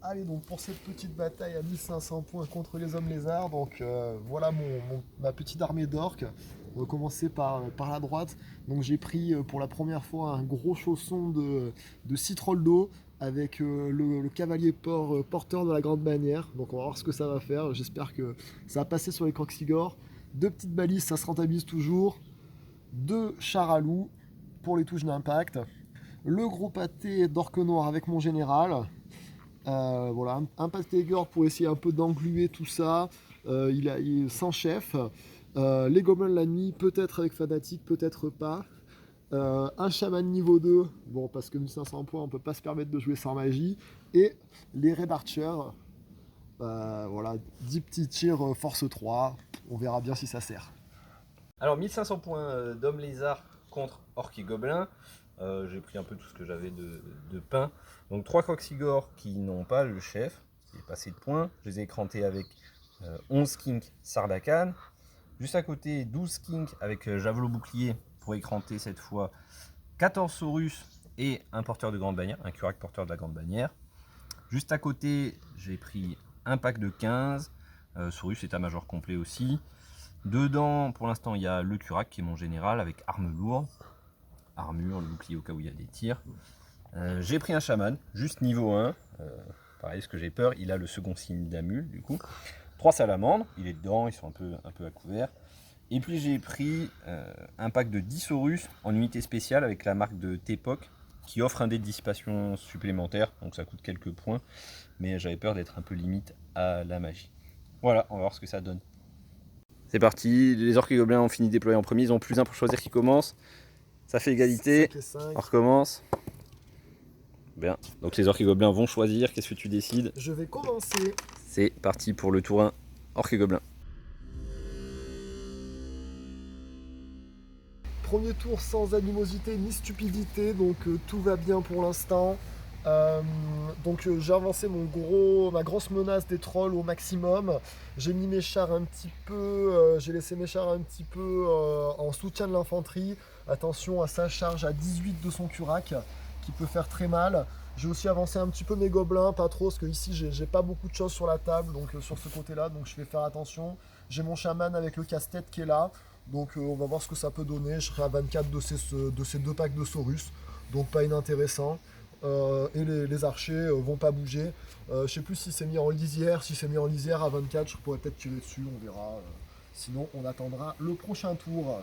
Allez, donc pour cette petite bataille à 1500 points contre les hommes lézards, donc voilà ma petite armée d'orques. On va commencer par la droite. Donc j'ai pris pour la première fois un gros chausson de 6 trolls d'eau avec le cavalier porteur de la grande bannière. Donc on va voir ce que ça va faire. J'espère que ça va passer sur les Croxigors. Deux petites balises, ça se rentabilise toujours. Deux chars à loup pour les touches d'impact. Le gros pâté d'orque noir avec mon général. Voilà, un pâté gore pour essayer un peu d'engluer tout ça. Il est sans chef. Les gobelins de la nuit, peut-être avec fanatique, peut-être pas. Un chaman niveau 2, bon parce que 1500 points on peut pas se permettre de jouer sans magie. Et les Red Archers, voilà, 10 petits tirs force 3, on verra bien si ça sert. Alors 1500 points d'homme lézard contre orc et gobelin. J'ai pris un peu tout ce que j'avais de pain. Donc 3 Croxigors qui n'ont pas le chef, qui est passé de points. Je les ai écrantés avec 11 skinks Sarbacane. Juste à côté 12 skinks avec javelot bouclier pour écranter cette fois 14 Saurus et un porteur de grande bannière, un Curac porteur de la grande bannière. Juste à côté j'ai pris un pack de 15. Saurus est à major complet aussi. Dedans, pour l'instant, il y a le Curac qui est mon général avec arme lourde, armure, le bouclier au cas où il y a des tirs. J'ai pris un chaman, juste niveau 1. Pareil, parce que j'ai peur, il a le second signe d'Amul du coup. 3 salamandres, il est dedans, ils sont un peu à couvert. Et puis j'ai pris un pack de 10 Saurus en unité spéciale avec la marque de Tepoc qui offre un dé de dissipation supplémentaire, donc ça coûte quelques points, mais j'avais peur d'être un peu limite à la magie. Voilà, on va voir ce que ça donne. C'est parti, les orques et gobelins ont fini de déployer en premier, ils ont plus un pour choisir qui commence. Ça fait égalité, 5 et 5. on recommence. Bien, donc les orques et gobelins vont choisir, qu'est-ce que tu décides? Je vais commencer. C'est parti pour le tour 1, orques et gobelins. Premier tour sans animosité ni stupidité, donc tout va bien pour l'instant. J'ai avancé ma grosse menace des trolls au maximum. J'ai mis mes chars un petit peu, j'ai laissé mes chars un petit peu en soutien de l'infanterie. Attention à sa charge à 18 de son Curac, qui peut faire très mal. J'ai aussi avancé un petit peu mes gobelins, pas trop, parce que ici j'ai pas beaucoup de choses sur la table, donc sur ce côté-là, donc je vais faire attention. J'ai mon chaman avec le casse-tête qui est là. Donc on va voir ce que ça peut donner. Je serai à 24 de ces deux packs de Saurus, donc pas inintéressant. Et les archers vont pas bouger. Je sais plus si c'est mis en lisière. Si c'est mis en lisière à 24, je pourrais peut-être tirer dessus, on verra. Sinon on attendra le prochain tour.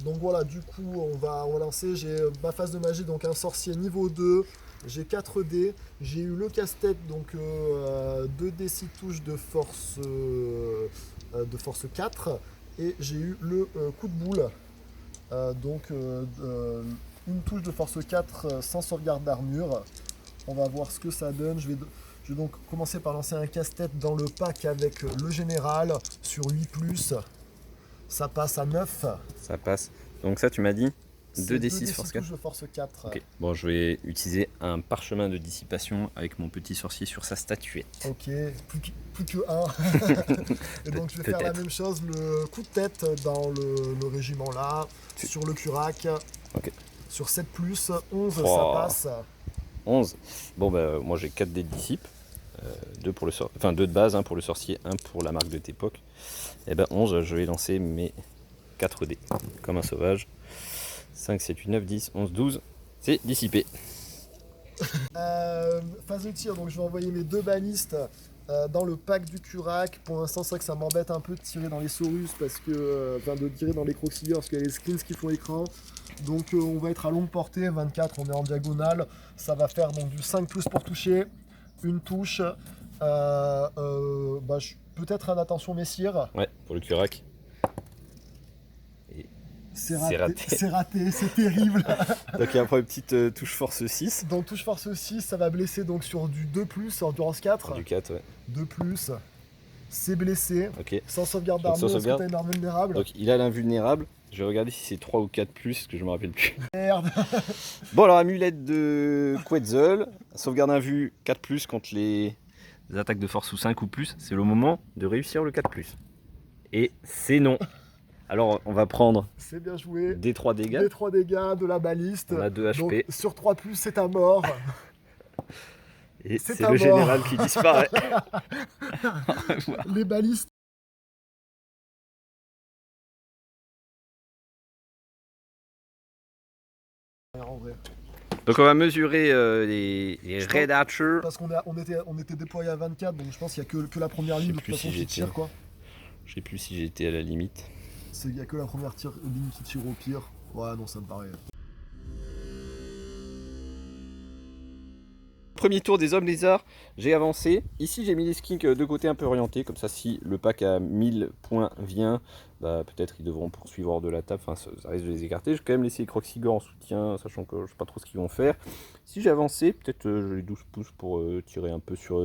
Donc voilà, du coup on va lancer. J'ai ma phase de magie, donc un sorcier niveau 2. J'ai 4 dés. J'ai eu le casse-tête, donc 2 dés 6 touches de force 4. Et j'ai eu le coup de boule, une touche de force 4 sans sauvegarde d'armure. On va voir ce que ça donne. Je vais donc commencer par lancer un casse-tête dans le pack avec le général sur 8+. Ça passe à 9. Ça passe. Donc ça tu m'as dit 2d6 force 4. Touche de force 4. Ok, bon je vais utiliser un parchemin de dissipation avec mon petit sorcier sur sa statuette. Ok, plus que 1. Et donc je vais faire la même chose, le coup de tête dans le régiment là, sur le Curac. Ok. Sur 7+, 11, Oh. ça passe. 11. Bon bah moi j'ai 4 dés de dissipe. 2 pour le enfin 2 de base, 1 pour le sorcier, 1 pour la marque de Tepoc. Et ben 11, je vais lancer mes 4 dés comme un sauvage. 5, 7, 8, 9, 10, 11, 12. C'est dissipé. Phase de tir, donc je vais envoyer mes 2 balistes dans le pack du Curac. Pour l'instant, c'est vrai que ça m'embête un peu de tirer dans les Saurus parce que. de tirer dans les Croxigors parce qu'il y a les skins qui font écran. Donc on va être à longue portée, 24, on est en diagonale. Ça va faire donc du 5+ pour toucher, une touche. Peut-être un attention messire. Ouais, pour le Curac. C'est raté, c'est terrible. Donc il y a après une petite touche force 6. Donc touche force 6, ça va blesser donc sur du 2+, endurance 4. Du 4, ouais. 2+, c'est blessé. Ok. Sans sauvegarde d'armure, est-ce que t'as une arme vulnérable? Donc il a l'invulnérable. Je vais regarder si c'est 3 ou 4+, parce que je me rappelle plus. Merde. Bon alors amulette de Quetzal, sauvegarde invu 4+, contre les attaques de force ou 5 ou plus. C'est le moment de réussir le 4+. Et c'est non. Alors on va prendre c'est bien joué. des 3 dégâts. Des 3 dégâts de la baliste. On a 2 HP. Donc, sur 3+, c'est à mort. Et C'est c'est un le mort. général qui disparaît. Au revoir. Les balistes. En vrai. Donc on va mesurer les Je Red Archer. Parce on était déployé à 24, donc je pense qu'il n'y a que la première Je sais ligne de toute plus façon si qui j'étais. tire quoi. Je sais plus si j'étais à la limite. Il n'y a que la première ligne qui tire au pire. Ouais, non, ça me paraît. Premier tour des hommes lézards, j'ai avancé. Ici j'ai mis les skinks de côté un peu orientés, comme ça si le pack à 1000 points vient, bah, peut-être ils devront poursuivre hors de la table, enfin ça risque de les écarter. J'ai quand même laissé les Croxigor en soutien, sachant que je sais pas trop ce qu'ils vont faire. Si j'ai avancé, peut-être je les 12 pouces pour tirer un peu sur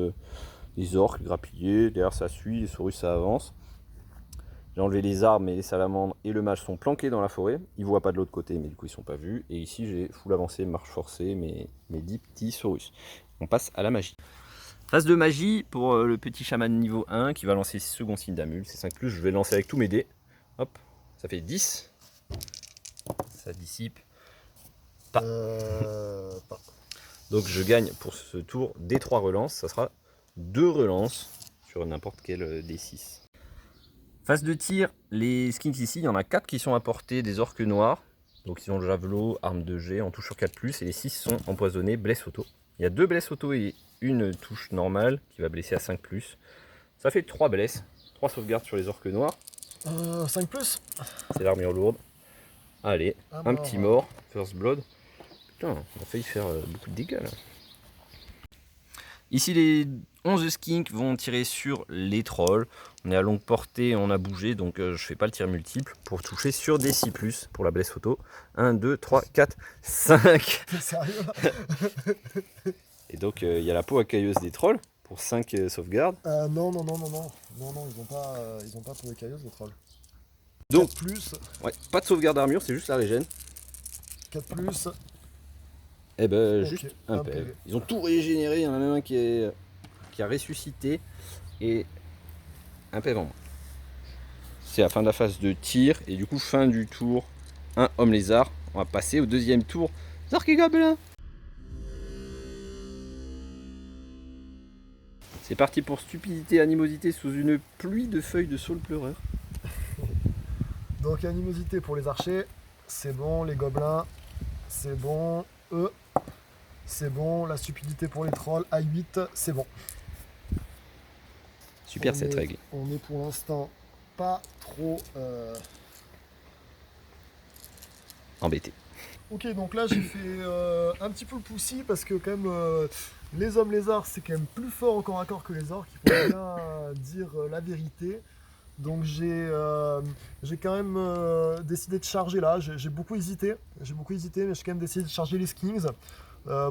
les orques, les grappillés, derrière ça suit, les saurus ça avance. J'ai enlevé les arbres, mais les salamandres et le mage sont planqués dans la forêt. Ils voient pas de l'autre côté, mais du coup ils sont pas vus. Et ici j'ai full avancé, marche forcée, mes 10 petits saurus. On passe à la magie. Phase de magie pour le petit chaman niveau 1 qui va lancer second signe d'amule. C'est 5+, je vais lancer avec tous mes dés. Hop, ça fait 10. Ça dissipe. Pas. Pas. Donc je gagne pour ce tour des 3 relances. Ça sera 2 relances sur n'importe quel D6. Phase de tir, les skins ici, il y en a 4 qui sont apportés des orques noirs. Donc ils ont le javelot, arme de jet, en touche sur 4+, et les 6 sont empoisonnés, blesse auto. Il y a 2 blesses auto et une touche normale qui va blesser à 5+. Ça fait 3 blesses, 3 sauvegardes sur les orques noirs. 5+. C'est l'armure lourde. Allez, un petit mort, first blood. Putain, on a failli faire beaucoup de dégâts là. Ici les 11 skinks vont tirer sur les trolls. On est à longue portée, on a bougé, donc je fais pas le tir multiple pour toucher sur des 6+, pour la blesse auto. 1, 2, 3, 4, 5. T'es sérieux? Et donc il y a la peau écailleuse des trolls pour 5 sauvegardes. Non, ils ont pas pour écailleuse les trolls. Donc, 4+, ouais, pas de sauvegarde d'armure, c'est juste la régène. 4+. Et ben Ok, juste un un PV. PV. Ils ont tout régénéré, il y en a même un qui a ressuscité et un PV en moins. C'est la fin de la phase de tir et du coup fin du tour 1 homme lézard. On va passer au deuxième tour. Orques et gobelins. C'est parti pour stupidité, animosité sous une pluie de feuilles de saule pleureur. Donc animosité pour les archers, c'est bon. Les gobelins, c'est bon. Eux, c'est bon. La stupidité pour les trolls, à 8, c'est bon. Super cette règle. On est pour l'instant pas trop... Embêté. Ok, donc là j'ai fait un petit peu le poussi parce que quand même les hommes lézards c'est quand même plus fort en corps à corps que les orques, il faut bien dire la vérité. Donc j'ai quand même décidé de charger là, j'ai beaucoup hésité, mais j'ai quand même décidé de charger les skins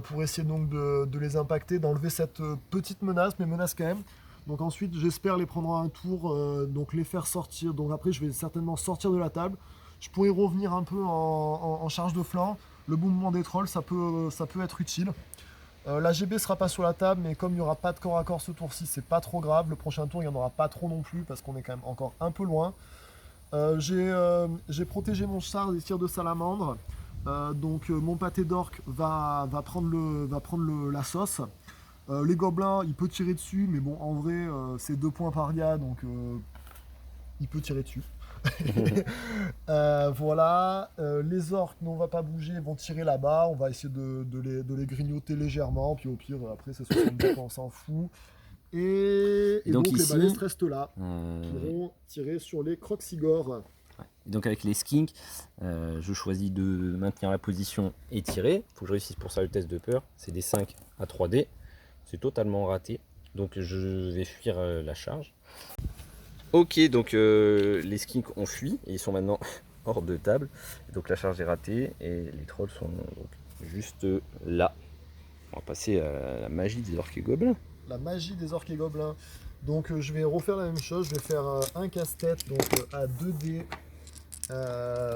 pour essayer donc de les impacter, d'enlever cette petite menace, mais menace quand même. Donc ensuite j'espère les prendre à un tour, donc les faire sortir, donc après je vais certainement sortir de la table. Je pourrais revenir un peu en charge de flanc. Le mouvement des trolls, ça peut être utile. La GB sera pas sur la table, mais comme il n'y aura pas de corps à corps ce tour-ci, c'est pas trop grave. Le prochain tour, il n'y en aura pas trop non plus, parce qu'on est quand même encore un peu loin. J'ai protégé mon char des tirs de salamandre. Donc mon pâté d'orque va prendre la sauce. Les gobelins, il peut tirer dessus, mais bon, en vrai, c'est 2 points par gars, donc il peut tirer dessus. Voilà, les orques, on va pas bouger, ils vont tirer là-bas, on va essayer de les grignoter légèrement, puis au pire, après c'est 70 points, on s'en fout. Et donc ici, les balistes restent là, qui vont tirer sur les Croxigor. Donc avec les skinks, je choisis de maintenir la position et tirer. Il faut que je réussisse pour ça le test de peur. C'est des 5 à 3D. C'est totalement raté. Donc je vais fuir la charge. Ok, donc les skinks ont fui et ils sont maintenant hors de table. Donc la charge est ratée et les trolls sont donc juste là. On va passer à la magie des orques et gobelins. La magie des orques et gobelins. Donc je vais refaire la même chose. Je vais faire un casse-tête donc à 2D.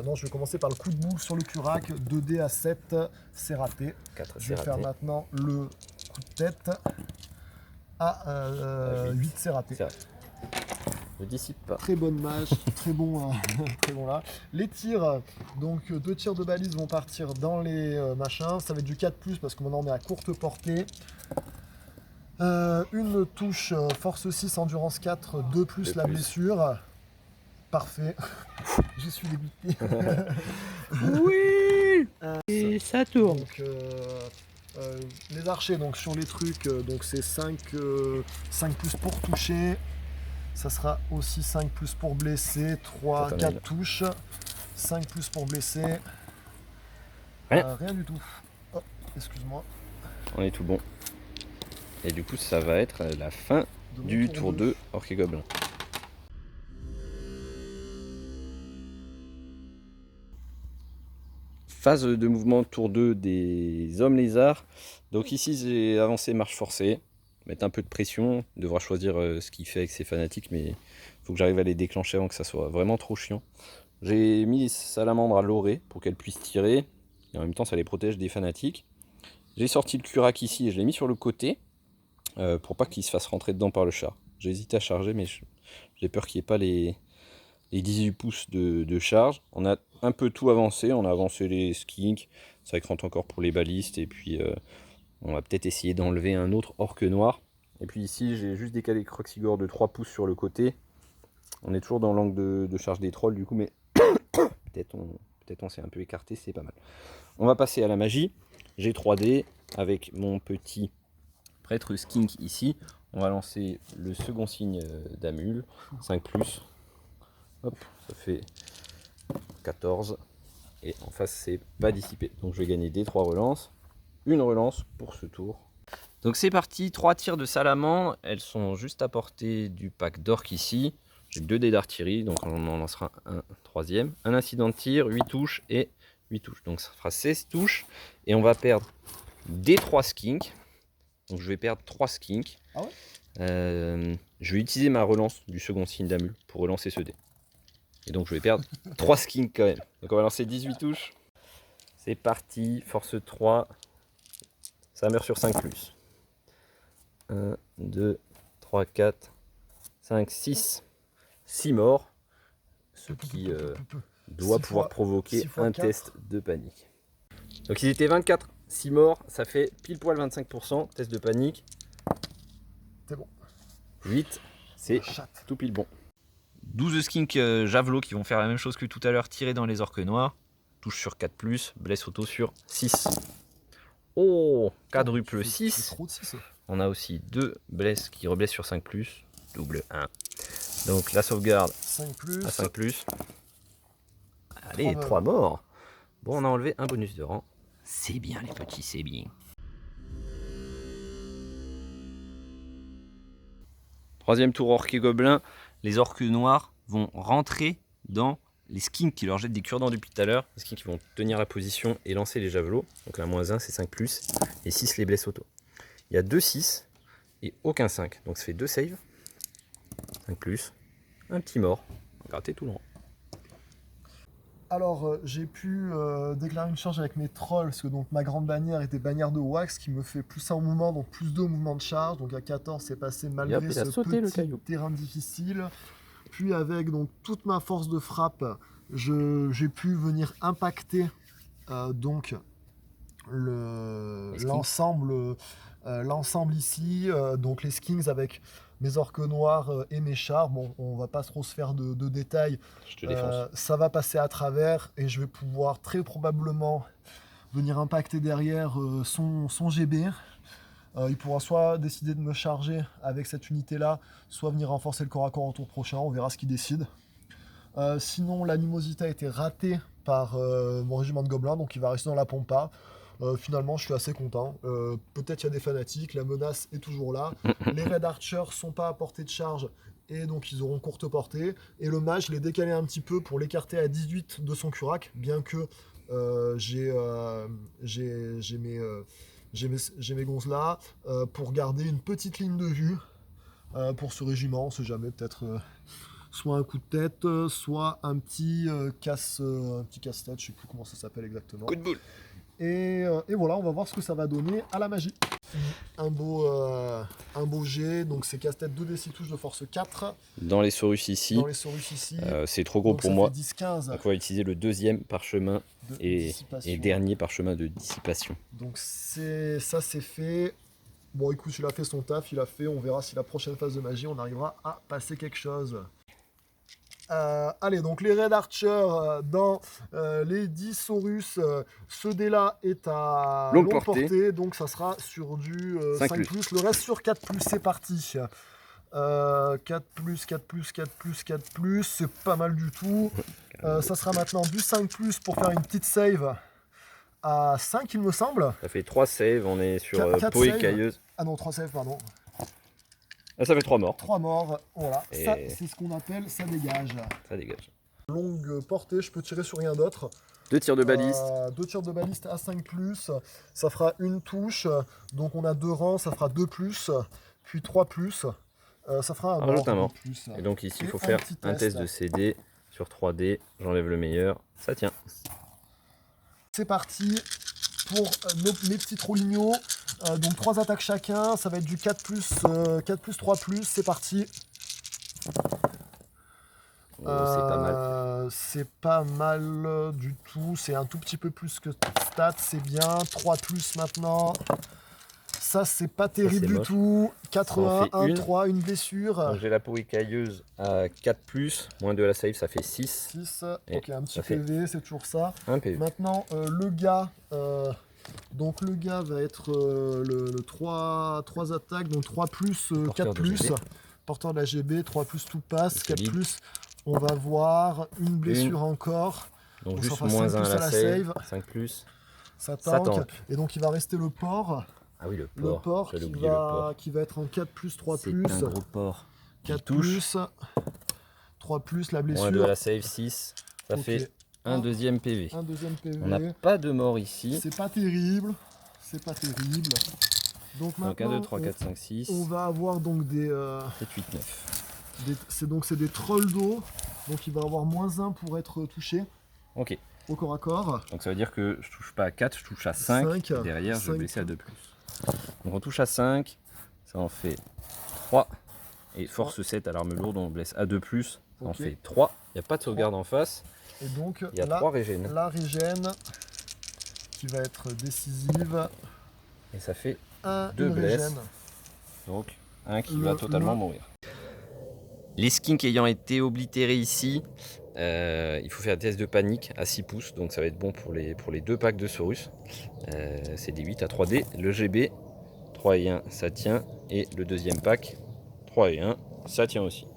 Non, je vais commencer par le coup de boule sur le curac. 2D à 7, c'est raté. 4, Je vais faire maintenant le coup de tête à 8, c'est raté. Ne dissipe pas. Très bonne mage, très bon, très bon là. Les tirs, donc 2 tirs de balise vont partir dans les machins. Ça va être du 4+, parce que maintenant on est à courte portée. Une touche force 6, endurance 4, 2 plus Deux la plus. blessure. Parfait. Je suis dégoûté. Oui. Et ça tourne. Donc, les archers, donc sur les trucs, donc c'est 5 plus pour toucher. Ça sera aussi 5 plus pour blesser. 3, Attends, 4 là. touches. 5 plus pour blesser. Rien. Rien du tout. Oh, excuse-moi. On est tout bon. Et du coup, ça va être la fin De mon du tour 2. 2 Orc et Gobelin. Phase de mouvement tour 2 des hommes lézards. Donc ici, j'ai avancé marche forcée. Mettre un peu de pression. Il devra choisir ce qu'il fait avec ses fanatiques, mais il faut que j'arrive à les déclencher avant que ça soit vraiment trop chiant. J'ai mis les salamandres à l'orée pour qu'elles puissent tirer. Et en même temps, ça les protège des fanatiques. J'ai sorti le curac ici et je l'ai mis sur le côté pour pas qu'il se fasse rentrer dedans par le char. J'ai hésité à charger, mais j'ai peur qu'il n'y ait pas les 18 pouces de charge. On a un peu tout avancé. On a avancé les skinks. Ça va être encore pour les balistes. Et puis, on va peut-être essayer d'enlever un autre orque noir. Et puis ici, j'ai juste décalé Croxigore de 3 pouces sur le côté. On est toujours dans l'angle de charge des trolls, du coup, mais peut-être on s'est un peu écarté. C'est pas mal. On va passer à la magie. J'ai 3D avec mon petit prêtre skink ici. On va lancer le second signe d'Amul, 5 plus. Hop, ça fait 14. Et en face, c'est pas dissipé. Donc je vais gagner des 3 relances. Une relance pour ce tour. Donc c'est parti, 3 tirs de salamandre. Elles sont juste à portée du pack d'orques ici. J'ai 2 dés d'artillerie, donc on en lancera un troisième. Un incident de tir, 8 touches et 8 touches. Donc ça fera 16 touches. Et on va perdre des 3 skinks. Donc je vais perdre 3 skinks. Ah ouais Je vais utiliser ma relance du second signe d'Amul pour relancer ce dé. Et donc je vais perdre 3 skinks quand même. Donc on va lancer 18 touches. C'est parti, force 3. Ça meurt sur 5 plus. 1, 2, 3, 4, 5, 6. 6 morts. Ce qui doit Six pouvoir fois- provoquer 6 fois un 4. test de panique. Donc ils étaient 24, 6 morts, ça fait pile poil 25%, test de panique. C'est bon. 8, c'est Chatte. tout pile bon. 12 skinks javelots qui vont faire la même chose que tout à l'heure, tirer dans les orques noirs. Touche sur 4+, blesse auto sur 6. Oh, quadruple C'est 6. trop de 6. On a aussi 2 blesses qui reblessent sur 5+, double 1. Donc la sauvegarde 5 plus. à 5+. Allez, 3 3 morts. Bon, on a enlevé un bonus de rang. C'est bien les petits, c'est bien. Troisième tour orque et gobelin. Les orques noirs vont rentrer dans les skins qui leur jettent des cure-dents depuis tout à l'heure. Les skins qui vont tenir la position et lancer les javelots. Donc la -1 c'est 5+, et 6 les blesses auto. Il y a 2 6 et aucun 5. Donc ça fait 2 saves. 5+, un petit mort. Gratter tout le rang. Alors, j'ai pu déclarer une charge avec mes trolls, parce que donc ma grande bannière était bannière de wax, qui me fait plus 1 au mouvement, donc plus 2 au mouvement de charge. Donc à 14, c'est passé malgré hop, il a ce sauté le petit caillou. terrain difficile. Puis avec donc toute ma force de frappe, j'ai pu venir impacter donc Les skinks. l'ensemble ici, donc les skins avec mes orques noirs et mes chars. Bon, on va pas trop se faire de détails. Je te défonce. Ça va passer à travers et je vais pouvoir très probablement venir impacter derrière son GB. Il pourra soit décider de me charger avec cette unité-là, soit venir renforcer le corps à corps au tour prochain. On verra ce qu'il décide. Sinon, l'animosité a été ratée par mon régiment de gobelins, donc il va rester dans la pompa. Finalement, je suis assez content. Peut-être il y a des fanatiques, la menace est toujours là. Les Red Archers sont pas à portée de charge et donc ils auront courte portée. Et le mage, je l'ai décalé un petit peu pour l'écarter à 18 de son curac, bien que j'ai mes gonzes là, pour garder une petite ligne de vue pour ce régiment. On sait jamais, peut-être soit un coup de tête, soit un petit casse-tête, je sais plus comment ça s'appelle exactement. Coup de boule. Et voilà, on va voir ce que ça va donner à la magie. Un beau jet, donc c'est casse-tête 2d6 touches de force 4. Dans les Saurus ici, Dans les Saurus ici. c'est trop gros Donc pour ça moi. fait 10-15 Donc on va utiliser le deuxième parchemin de et dissipation. dernier parchemin de dissipation. Donc ça c'est fait. Bon, écoute, il a fait son taf, il a fait. On verra si la prochaine phase de magie, on arrivera à passer quelque chose. Allez, donc les Red Archers dans les 10 Saurus, ce dé-là est à Longue longue portée. portée, donc ça sera sur du 5 5+. Le reste sur 4+, c'est parti. 4+, 4+, 4+, 4+, c'est pas mal du tout. Ça sera maintenant du 5+, pour faire une petite save à 5, il me semble. Ça fait 3 saves, on est sur Quatre peau saves. écailleuse. Ah non, 3 saves, pardon. Ah, ça fait 3 morts. 3 morts, voilà. Et- Ça, c'est ce qu'on appelle, ça dégage. Ça dégage. Longue portée, je peux tirer sur rien d'autre. 2 tirs de baliste. 2 tirs de baliste à 5+, ça fera une touche. Donc on a 2 rangs, ça fera 2+, puis 3+. Ça fera un Rajoute un mort mort. de plus. Et donc ici, il Et faut un faire petit un test test. de CD sur 3D. J'enlève le meilleur. Ça tient. C'est parti pour mes petits trollignos. Donc 3 attaques chacun, ça va être du 4+, 3+, c'est parti. Oh, c'est pas mal. C'est pas mal du tout, c'est un tout petit peu plus que stat, c'est bien. 3+ maintenant. Ça, c'est pas terrible du moche. tout. Ça en 81, fait 1, une. 3, une blessure. Donc j'ai la peau écailleuse à 4+, moins 2 à la save, ça fait 6. 6, Et ok, un petit ça fait- PV, c'est toujours ça. 1 PV. Maintenant, le gars, donc le gars va être le 3 attaques, donc 3+, Porteur 4+, de GB. porteur de la GB, 3+, tout passe, Solide. 4+, on va voir une blessure encore, Donc Donc, juste ça fera moins 5 1 à plus la à la save. save. 5+. ça Ça tank, tank. et donc il va rester le porc, Ah oui, le le porc. porc J'allais qui oublier le va, porc. qui va être en 4+, C'est 3+, un gros porc. Qui 4+, touche. 3+, la Moins 2 à blessure, la save, 6. Ça Ok. fait un deuxième PV. un deuxième PV. On n'a pas de mort ici. C'est pas terrible. C'est pas terrible. Donc Donc 1, maintenant, 2, 3, 4, 5, 6, on va avoir donc 7, 8, 9. c'est des trolls d'eau. Donc il va avoir -1 pour être touché Ok. au corps à corps. Donc ça veut dire que je touche pas à 4, je touche à 5. 5, Derrière, je 5. vais blesser à 2+. Donc on touche à 5. Ça en fait 3. Et force 7 à l'arme lourde, on blesse à 2+. Ça en Ok. fait 3. Il n'y a pas de sauvegarde en face. Et donc Il y a là, 3 régènes. la régène qui va être décisive. Et ça fait Deux Deux blesses. régènes. donc un qui Le- va totalement mourir. Les skinks ayant été oblitérés ici, il faut faire un test de panique à 6 pouces. Donc ça va être bon pour les 2 packs de Saurus. C'est des 8 à 3D. Le GB, 3 et 1, ça tient. Et le deuxième pack, 3 et 1, ça tient aussi.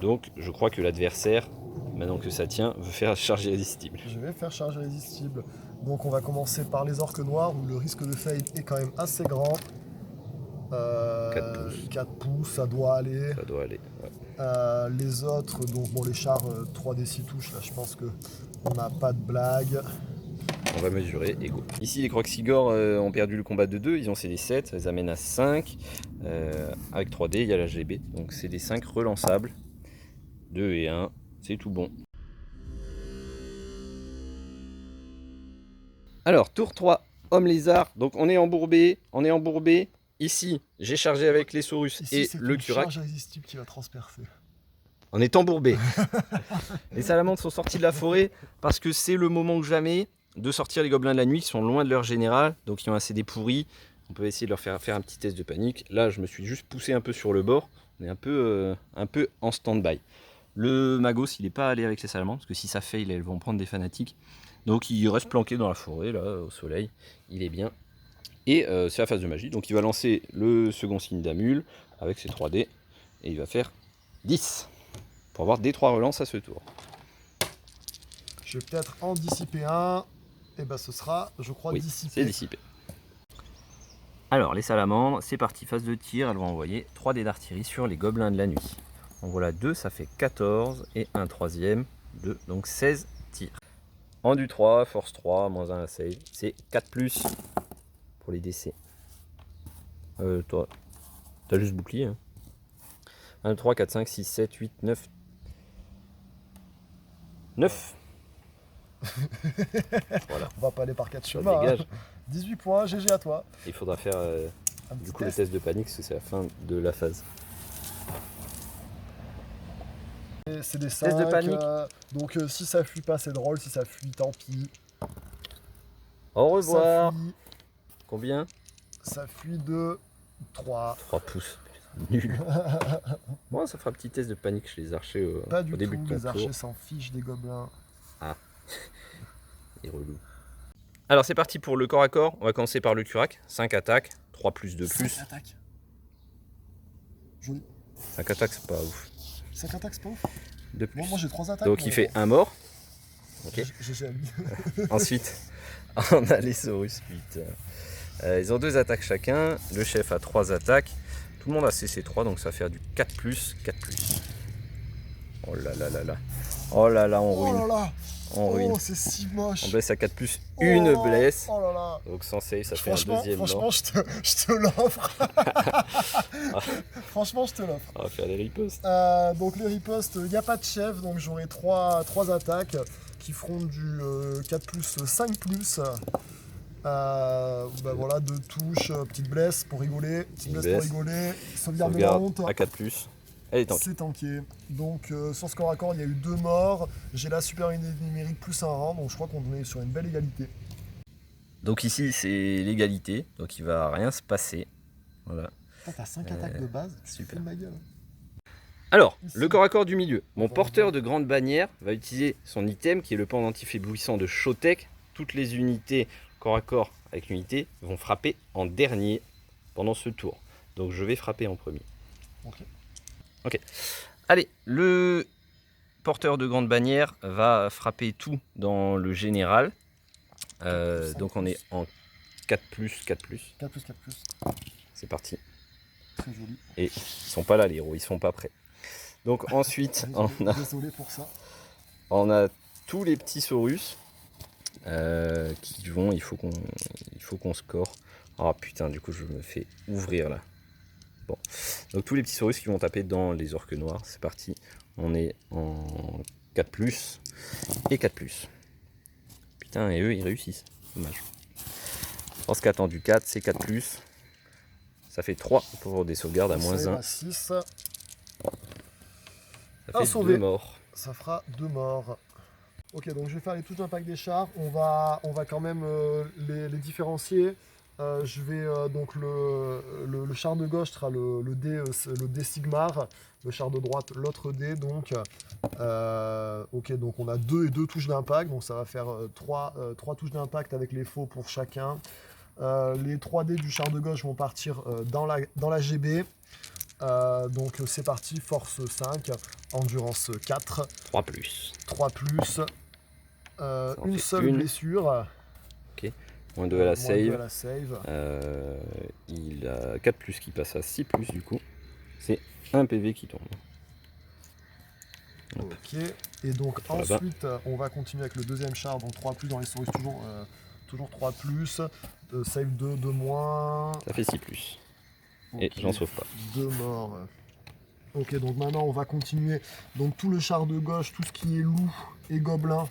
Donc je crois que l'adversaire, maintenant que ça tient, veut faire charge irrésistible. Je vais faire charge irrésistible. Donc on va commencer par les orques noirs où le risque de fail est quand même assez grand. 4 pouces. 4 pouces, ça doit aller. Ça doit aller. Ouais. Les autres, donc bon, les chars 3D 6 touches, là je pense que on n'a pas de blague. On va mesurer et go. Ici les Croxigor ont perdu le combat de 2, ils ont CD 7, ça les amène à 5. Avec 3D, il y a la GB, donc c'est des 5 relançables. 2 et 1, c'est tout bon. Alors, tour 3, homme lézard. Donc on est embourbé, Ici, j'ai chargé avec les Saurus Ici, et c'est le une Curac. charge irrésistible qui va transpercer. On est embourbé. Les salamandres sont sortis de la forêt parce que c'est le moment ou jamais de sortir les gobelins de la nuit qui sont loin de leur général, donc qui ont un CD pourri. On peut essayer de leur faire un petit test de panique. Là, je me suis juste poussé un peu sur le bord. On est un peu en stand-by. Le Magos, il n'est pas allé avec les salamandres parce que si ça fail, elles vont prendre des fanatiques. Donc il reste planqué dans la forêt, là, au soleil. Il est bien. Et c'est la phase de magie. Donc il va lancer le second signe d'Amul avec ses 3D. Et il va faire 10. Pour avoir des 3 relances à ce tour. Je vais peut-être en dissiper un. Et ben ce sera, je crois, Oui, dissipé. c'est dissipé. Alors les salamandres, c'est parti, phase de tir. Elles vont envoyer 3 dés d'artillerie sur les gobelins de la nuit. En voilà 2, ça fait 14. Et un troisième, 2, donc 16 tirs. En du 3, force 3, moins 1 à la save. C'est 4+, pour les DC. Toi, t'as juste bouclier. Hein. 1, 2, 3, 4, 5, 6, 7, 8, 9. 9. Voilà, On va pas aller par 4 ça chemins. dégage. Hein. 18 points, GG à toi. Il faudra faire Un petit du coup le test. test de panique parce que c'est la fin de la phase. Et c'est des 5. Test de panique. Donc si ça fuit pas, c'est drôle. Si ça fuit, tant pis. Au revoir. Ça fuit. Combien Ça fuit de 3. 3 pouces. Nul. Bon, ça fera un petit test de panique chez les archers Pas au du début tout, de ton les archers tour. s'en fichent des gobelins. Et relou. Alors c'est parti pour le corps à corps. On va commencer par le Curac. 5 attaques, 3 plus 2 plus. 5 attaques. Joli. 5 attaques, c'est pas ouf. 5 attaques, c'est pas ouf. 2 plus. Moi j'ai 3 attaques. Donc il fait un mort. Ok. J'ai mis. Ensuite, on a les Saurus 8. Ils ont 2 attaques chacun. Le chef a 3 attaques. Tout le monde a CC3, donc ça va faire du 4 plus, 4 plus. Oh là là là là. Oh là là, on Oh ruine. là là. On ruine. Oh, c'est si moche. On blesse à 4 plus, une Oh, blesse. Oh là là. Donc sans save, ça fait un deuxième Franchement, mort. je te l'offre. Franchement, je te l'offre. On va faire des ripostes. Donc les ripostes, il n'y a pas de chef, donc j'aurai 3 attaques qui feront du 4 plus, 5 plus. Bah voilà, 2 touches, petite blesse pour rigoler, petite blesse pour rigoler, sauvegarde de la honte. Sauvegarde à 4 plus. Elle est tankée. C'est tanké. Donc sur ce corps à corps, il y a eu 2 morts. J'ai la supériorité numérique plus un rang, donc je crois qu'on est sur une belle égalité. Donc ici c'est l'égalité, donc il va rien se passer. Voilà. T'as 5 attaques de base, tu super. fous de ma gueule. Alors, Ici. le corps à corps du milieu. Mon On va porteur voir. de grande bannière va utiliser son item qui est le pendentif éblouissant de Showtech. Toutes les unités corps à corps avec l'unité vont frapper en dernier pendant ce tour. Donc je vais frapper en premier. Ok. Allez, le porteur de grande bannière va frapper tout dans le général. Donc on est en 4 plus, 4 plus. 4 plus 4 plus, C'est parti. très joli. Et ils sont pas là les héros, ils sont pas prêts. Donc ensuite, Désolé pour ça. on a tous les petits Saurus qui vont, il faut qu'on score. Oh putain, du coup je me fais ouvrir là. Bon, donc tous les petits Saurus qui vont taper dans les orques noirs, c'est parti. On est en 4 plus et 4 plus. Putain, et eux ils réussissent, dommage. Je pense qu'attendu 4, c'est 4 plus. Ça fait 3 pour des sauvegardes à moins 1. 6, Ça un fait sauvé. 2 morts. ça fera 2 morts. Ok, donc je vais faire les touches d'impact des chars. On va quand même les différencier. Je vais donc le char de gauche sera le D Sigmar, le char de droite l'autre D. Donc ok, donc on a 2 et 2 touches d'impact, donc ça va faire 3 touches d'impact avec les faux pour chacun. Les 3 dés du char de gauche vont partir dans la GB. Donc c'est parti, force 5, endurance 4, 3 plus. 3 plus, une fait seule une. blessure. Moins 2 à la moins deux save. à la save. Il a 4 plus qui passe à 6 plus du coup. C'est un PV qui tombe. Ok, et donc Là-bas. ensuite on va continuer avec le deuxième char, donc 3 plus dans les souris, toujours 3 plus, save 2, 2 moins. Ça fait 6 plus. Et Ok, j'en sauve pas. 2 morts. Ok, donc maintenant on va continuer. Donc tout le char de gauche, tout ce qui est loup et gobelin,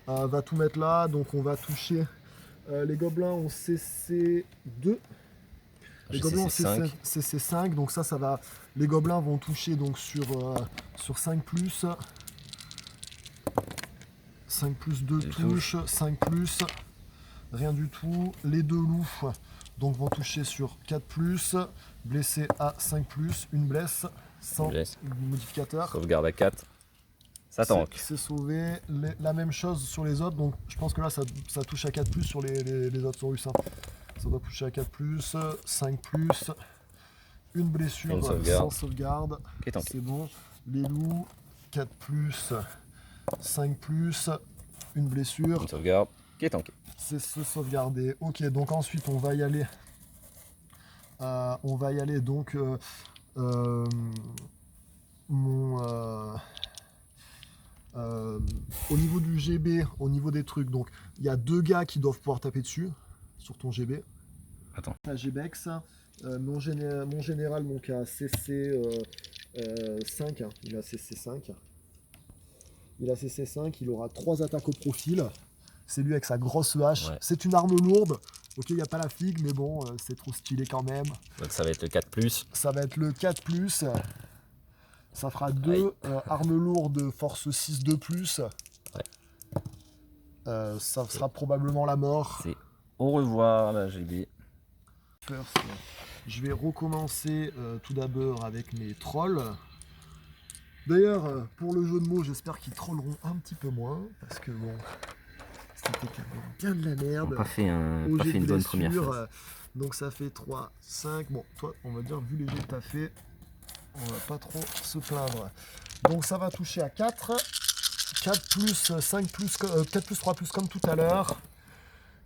va tout mettre là. Donc on va toucher. Les gobelins ont CC2. Les J'ai gobelins ont CC5. CC5. Donc ça va. Les gobelins vont toucher donc sur 5 plus. 5 plus 2 Des touches. 5 plus. Rien du tout. Les 2 loups donc vont toucher sur 4 plus. Blessé à 5 plus. Une blesse. Sans Blesse. modificateur. Sauvegarde à 4. Ça tank. C'est sauvé. La même chose sur les autres. Donc je pense que là ça touche à 4 plus sur les autres Saurus. Hein. Ça doit toucher à 4 plus. 5 plus. Une blessure Une sauvegarde. sans sauvegarde. Qui est tanké. C'est bon. Les loups. 4 plus. 5 plus. Une blessure. Une sauvegarde qui est tankée. C'est se sauvegarder. Ok, donc ensuite on va y aller. Donc au niveau du GB, au niveau des trucs, donc il y a 2 gars qui doivent pouvoir taper dessus sur ton GB. Attends. Ta GBEX, mon général donc a CC 5, il a CC 5. Il a CC 5, il aura 3 attaques au profil. C'est lui avec sa grosse hache. Ouais. C'est une arme lourde. Ok, il n'y a pas la figue, mais bon, c'est trop stylé quand même. Donc ça va être le 4 plus. Ça va être le 4 plus. Ça fera 2 armes lourdes, force 6, 2 plus. Ouais. Ça sera probablement la mort. C'est au revoir la GB. First, je vais recommencer tout d'abord avec mes trolls. D'ailleurs, pour le jeu de mots, j'espère qu'ils trolleront un petit peu moins, parce que bon, c'était quand même bien de la merde. Pas fait, Au pas jet fait de une bonne première blessure, phase. donc ça fait 3, 5. Bon, toi, on va dire, vu les jets que t'as fait, on va pas trop se plaindre. Donc ça va toucher à 4. 4 plus 5 plus, 4 plus 3 plus comme tout à l'heure.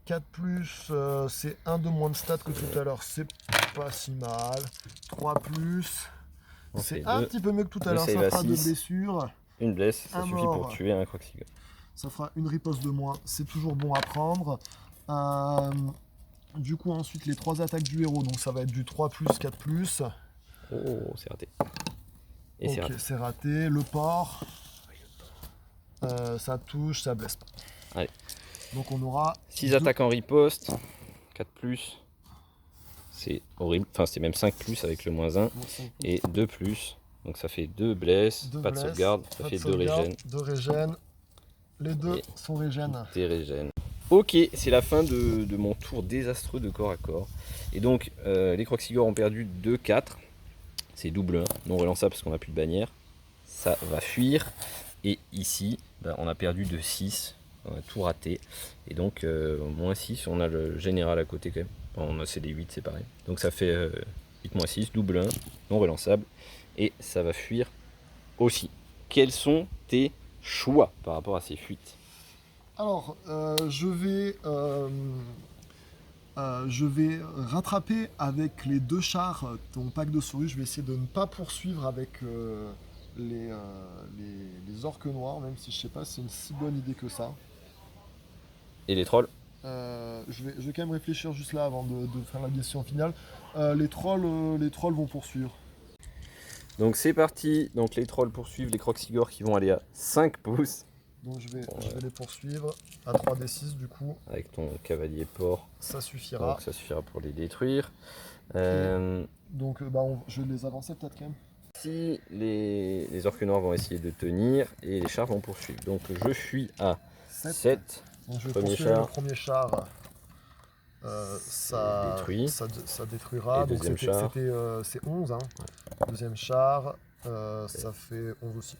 4 plus, c'est 1 de moins de stats que tout à l'heure, c'est pas si mal. 3 plus, c'est un petit peu mieux que tout à l'heure, ça fera 2 blessures. Une blesse, ça Un suffit mort. pour tuer un Croxigore. Ça fera une riposte de moins, c'est toujours bon à prendre. Du coup, ensuite, les 3 attaques du héros, donc ça va être du 3 plus, 4 plus. Oh, c'est raté. Et Ok, c'est raté. Le porc, ça touche, ça blesse pas. Allez. Donc on aura 6 attaques en riposte, 4 plus, c'est horrible, enfin c'est même 5 plus avec le moins 1, et 2 plus, donc ça fait 2 blesses, pas de sauvegarde, ça fait 2 régènes. 2 régènes, les deux sont régènes. Des régènes. Ok, c'est la fin de mon tour désastreux de corps à corps. Et donc les Croxigores ont perdu 2-4, c'est double 1, non relançable parce qu'on n'a plus de bannière, ça va fuir, et ici on a perdu de 6. On a tout raté. Et donc, moins 6, on a le général à côté quand même. On a c'est des 8, c'est pareil. Donc ça fait 8 moins 6, double 1, non relançable. Et ça va fuir aussi. Quels sont tes choix par rapport à ces fuites? Alors, je vais rattraper avec les 2 chars ton pack de souris. Je vais essayer de ne pas poursuivre avec les orques noirs, même si je sais pas si c'est une si bonne idée que ça. Et les trolls? Je vais quand même réfléchir juste là avant de faire la décision finale. Les trolls vont poursuivre. Donc c'est parti. Donc les trolls poursuivent les Croxigores qui vont aller à 5 pouces. Donc je vais les poursuivre à 3d6 du coup. Avec ton cavalier porc. Ça suffira. Donc ça suffira pour les détruire. Donc je vais les avancer peut-être quand même. Si les orques noirs vont essayer de tenir et les chars vont poursuivre. Donc je suis à 7. Donc je vais Premier poursuivre char. le premier char. Ça détruira. Et Donc deuxième char. c'est 11. Hein. Deuxième char, ça fait 11 aussi.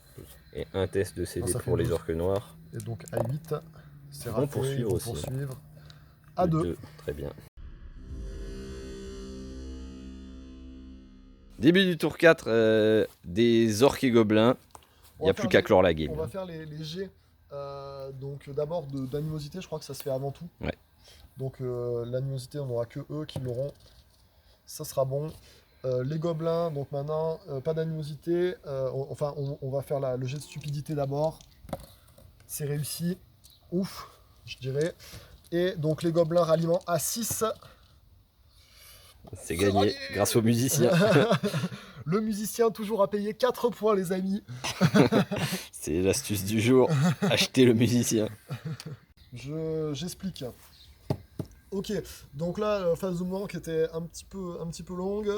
Et un test de CD ça fait pour les 12. orques noirs. Et donc à 8, c'est Ils raté. vont poursuivre aussi. À 2. Très bien. Début du tour 4 des orques et gobelins. Il n'y a plus qu'à clore la game. On va faire les jets. Donc d'abord d'animosité, je crois que ça se fait avant tout. Ouais. Donc l'animosité, on n'aura que eux qui l'auront. Ça sera bon. Les gobelins, donc maintenant, pas d'animosité. On va faire le jet de stupidité d'abord. C'est réussi. Ouf, je dirais. Et donc les gobelins ralliement à 6. C'est gagné grâce aux musiciens. Le musicien toujours à payer 4 points les amis. C'est l'astuce du jour. Achetez le musicien. J'explique. Ok, donc là, phase de mouvement qui était un petit peu longue.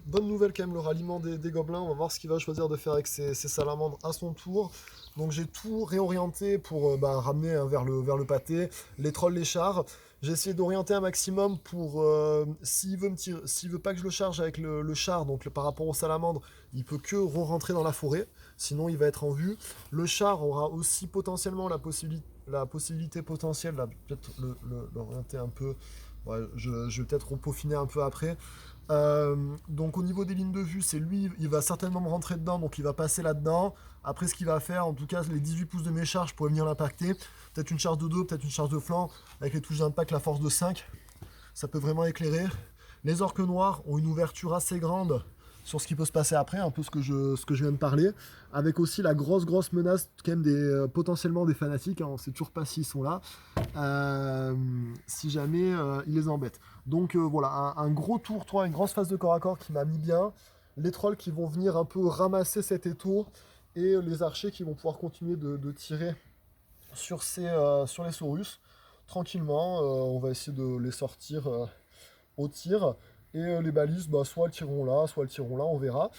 Bonne nouvelle quand même, le ralliement des gobelins. On va voir ce qu'il va choisir de faire avec ses salamandres à son tour. Donc j'ai tout réorienté pour ramener vers le pâté. Les trolls, les chars. J'ai essayé d'orienter un maximum pour s'il veut pas que je le charge avec le char, donc par rapport au salamandre, il peut que rentrer dans la forêt, sinon il va être en vue. Le char aura aussi potentiellement la possibilité potentielle, là, peut-être l'orienter un peu, ouais, je vais peut-être peaufiner un peu après. Donc au niveau des lignes de vue, c'est lui, il va certainement me rentrer dedans, donc il va passer là-dedans. Après ce qu'il va faire, en tout cas les 18 pouces de mes charges, je pourrais venir l'impacter. Peut-être une charge de dos, peut-être une charge de flanc, avec les touches d'impact, la force de 5. Ça peut vraiment éclairer. Les orques noirs ont une ouverture assez grande sur ce qui peut se passer après, un peu ce que je viens de parler, avec aussi la grosse menace quand même potentiellement des fanatiques, hein, on ne sait toujours pas s'ils sont là, si jamais ils les embêtent. Donc voilà, un gros tour 3, une grosse phase de corps à corps qui m'a mis bien, les trolls qui vont venir un peu ramasser cet étau, et les archers qui vont pouvoir continuer de tirer sur les saurus, tranquillement, on va essayer de les sortir au tir. Et les balises, soit elles tireront là, on verra.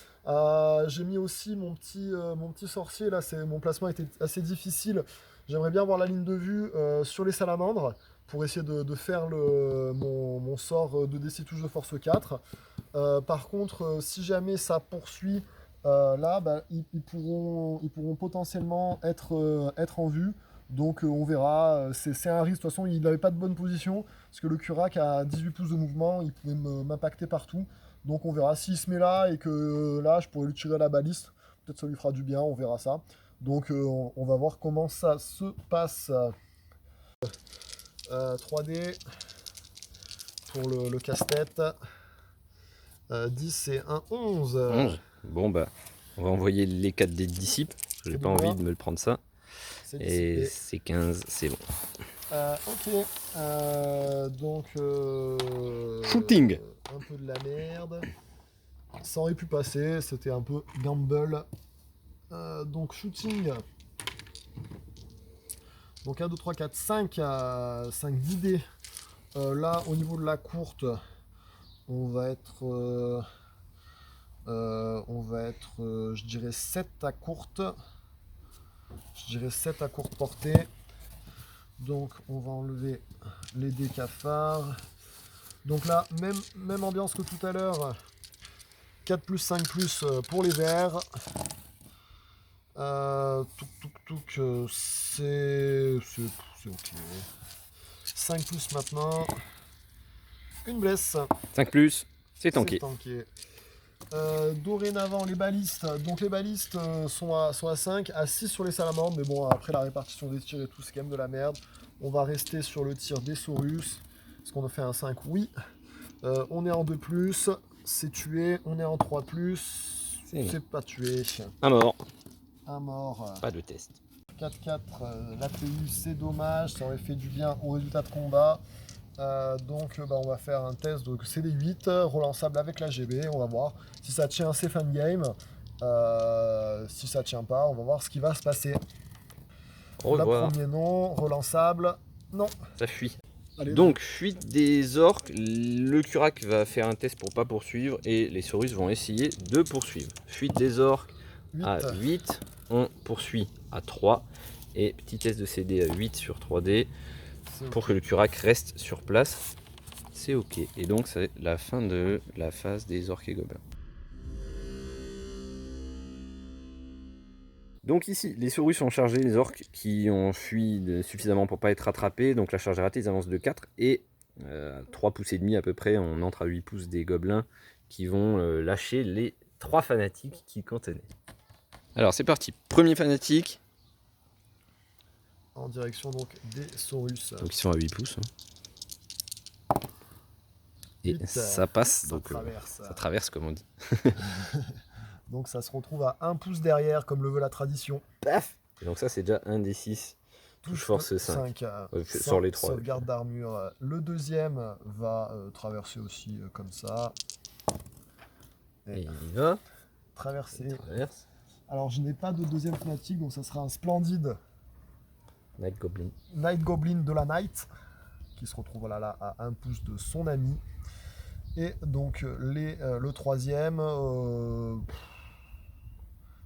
J'ai mis aussi mon petit sorcier, là mon placement était assez difficile. J'aimerais bien voir la ligne de vue sur les salamandres, pour essayer de faire mon sort de DC touche de force 4. Par contre, si jamais ça poursuit, là, bah, ils pourront potentiellement être en vue. Donc on verra, c'est un risque. De toute façon, il n'avait pas de bonne position, parce que le Curac a 18 pouces de mouvement, il pouvait m'impacter partout. Donc on verra s'il se met là, et que là, je pourrais lui tirer à la baliste. Peut-être ça lui fera du bien, on verra ça. Donc on va voir comment ça se passe. 3D pour le casse-tête. 10 et 1, 11. 11. Bon bah, on va envoyer les 4 dés de dissipe. J'ai pas envie de me le prendre ça. Et c'est 15, c'est bon. Ok. Donc. Shooting. Un peu de la merde. Ça aurait pu passer, c'était un peu gamble. Donc shooting. Donc 1, 2, 3, 4, 5. 5 d'idées. Là, au niveau de la courte, on va être, je dirais 7 à courte. Je dirais 7 à courte portée. Donc on va enlever les dés cafards. Donc là, même ambiance que tout à l'heure. 4 plus 5 plus pour les verts. C'est ok. 5 plus maintenant. Une blesse. 5 plus, c'est C'est tanké. tanké. Dorénavant, les balistes. Donc les balistes sont à 5, à 6 sur les salamandres. Mais bon, après la répartition des tirs et tout, c'est quand même de la merde. On va rester sur le tir des Saurus. Est-ce qu'on a fait un 5? Oui. On est en 2+, c'est tué. On est en 3+, c'est pas tué. Un mort. Un mort. Pas de test. 4-4, l'APU, c'est dommage. Ça aurait fait du bien au résultat de combat. Donc on va faire un test de CD8 relançable avec la GB. On va voir si ça tient, c'est fin de game. Si ça tient pas, on va voir ce qui va se passer. Au revoir. La premier non, relançable, non. Ça fuit. Allez, Donc, fuite des orques, le Curac va faire un test pour pas poursuivre et les Saurus vont essayer de poursuivre. Fuite des orques 8. à 8, on poursuit à 3 et petit test de CD à 8 sur 3D pour que le Curac reste sur place. C'est ok. Et donc, c'est la fin de la phase des orques et gobelins. Donc ici, les Saurus sont chargés, les orques qui ont fui suffisamment pour pas être rattrapés. Donc la charge est ratée, ils avancent de 4 et 3 pouces et demi à peu près, on entre à 8 pouces des gobelins qui vont lâcher les 3 fanatiques qui contenaient. Alors c'est parti, premier fanatique. En direction donc des Saurus. Donc ils sont à 8 pouces. Hein. Et 8, ça passe, ça donc traverse. ça traverse comme on dit. Donc ça se retrouve à 1 pouce derrière, comme le veut la tradition. Paf. Et donc ça c'est déjà un des 6. Touche force 5. Sur les 3. Sauvegarde d'armure. Le deuxième va traverser aussi comme ça. Et il va. Traverser. Il traverse. Alors je n'ai pas de deuxième fanatique, donc ça sera un splendide Night Goblin. Night Goblin de la Night, qui se retrouve là à 1 pouce de son ami. Et donc le troisième,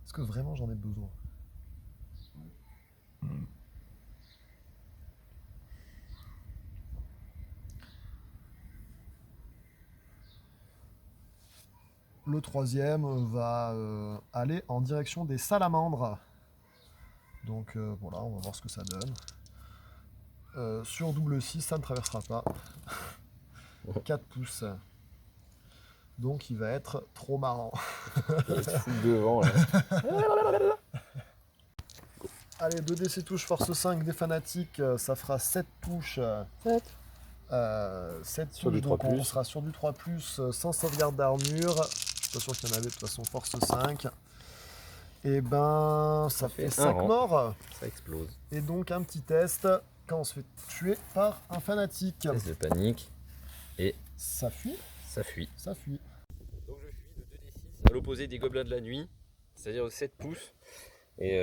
est-ce que vraiment j'en ai besoin? Le troisième va aller en direction des salamandres. Donc voilà, on va voir ce que ça donne. Sur double 6, ça ne traversera pas. 4 pouces. Donc il va être trop marrant. Il se fout devant là. Allez, 2DC touches, force 5 des fanatiques, ça fera 7 touches. 7 Sur du touches, donc 3+. on sera sur du 3+, sans sauvegarde d'armure. Je suis pas sûr qu'il y en avait de toute façon, force 5. Et ben, ça fait 5 morts. Ça explose. Et donc un petit test, quand on se fait tuer par un fanatique. Test de panique. Et ça fuit. Ça fuit. Ça fuit. Donc je fuis de 2d6 à l'opposé des gobelins de la nuit, c'est-à-dire 7 pouces. Et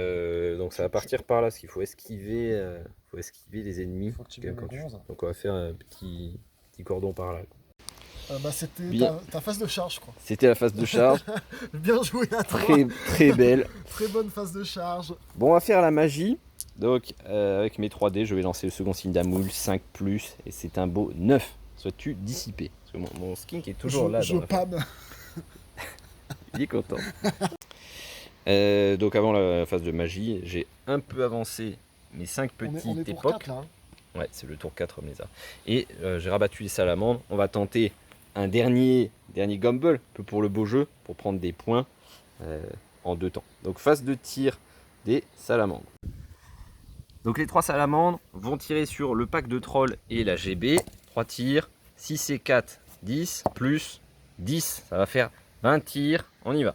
donc ça va partir par là, parce qu'il faut esquiver, les ennemis. Faut que tu viennes les bronzes. Donc on va faire un petit cordon par là. C'était Bien. ta phase de charge, je crois. C'était la phase de charge. Bien joué à toi. Très belle. Très bonne phase de charge. Bon, on va faire la magie. Donc avec mes 3D, je vais lancer le second signe d'amoule, 5 plus, et c'est un beau 9. Sois-tu dissipé? Parce que mon skink est toujours là. Je panne. Il est content. Donc avant la phase de magie, j'ai un peu avancé mes 5 petites on est tour époques. 4, là, hein. Ouais, c'est le tour 4 Lézard. Et j'ai rabattu les salamandres. On va tenter un dernier gamble, un peu pour le beau jeu, pour prendre des points en 2 temps. Donc phase de tir des salamandres. Donc les 3 salamandres vont tirer sur le pack de trolls et la GB. 3 tirs, 6 et 4, 10, plus 10, ça va faire 20 tirs, on y va.